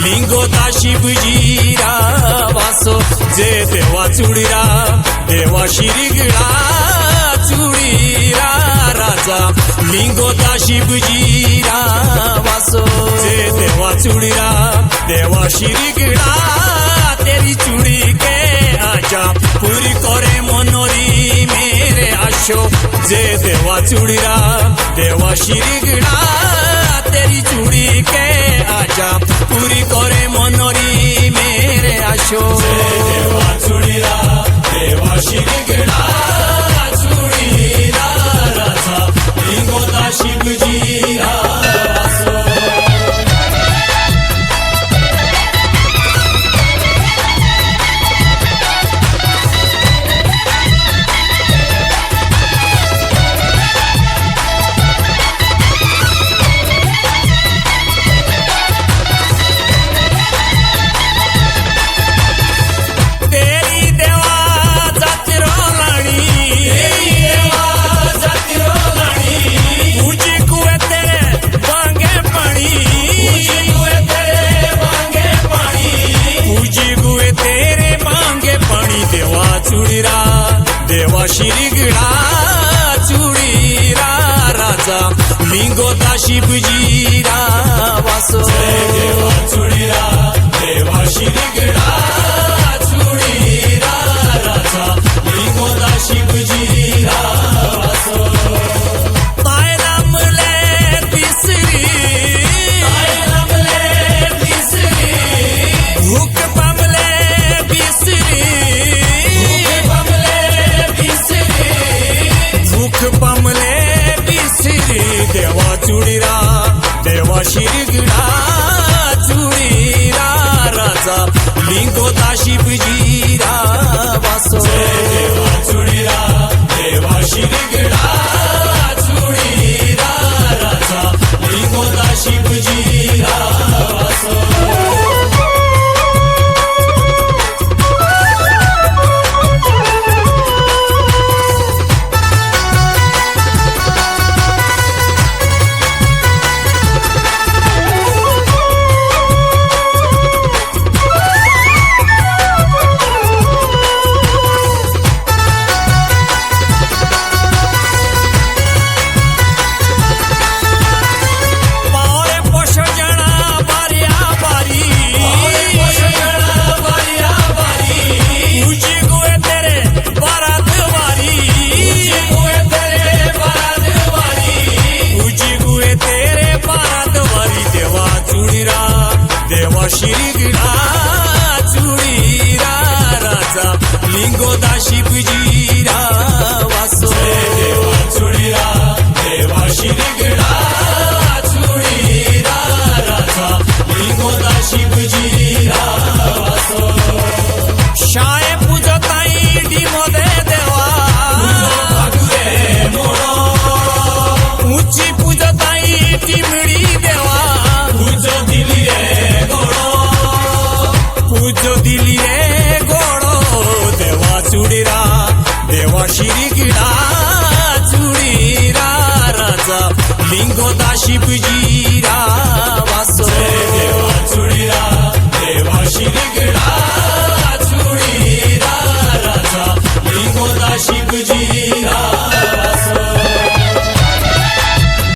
लिंगोता शिवजीरा वासो जे देवा चुडीरा देवा शिरीगळा चुडीरा राजा लिंगोता शिवजीरा वासो जे देवा चुडीरा देवा शिरीगळा तेरी चूड़ी के आजा पूरी करे मनोरी मेरे आशो जे देवा चुडीरा देवा शिरीगळा तेरी चूड़ी के आजा पूरी करे मनोरी मेरे आशो देवा चुडीरा देवा शिरीगळा चुडीरा राजा लिंगोता शिवजीरा देवा शिरीगळा चुडीरा राजा लिंगोता शिवजीरा वासो देवा चुडीरा देवा शिरीगळा चुडीरा राजा लिंगोता शिवजीरा वासो ताय नामले तिसरी भूक पामले बिसरी पामले बिसरी देवा चुडीरा देवा शिरीगळा चुडीरा राजा लिंगोता शिवजीरा वासो देवा चुडीरा देवा शिरीगळा चुडीरा राजा लिंगोता शिवजीरा वासो देवा शिरीगळा चुडीरा राजा लिंगोता शिवजीरा वासो देवा चुडीरा देवा शिरीगळा चुडीरा राजा लिंगोता शिवजीरा वासो शाये पूजताई डिमोदे देवा भागुरे मोडो ऊंची पूजताई टिमडी देवा पूजो दिली पूजो दिली रे गोडो देवा चुडीरा देवा शिरीगळा चुडीरा राजा लिंगोता शिवजी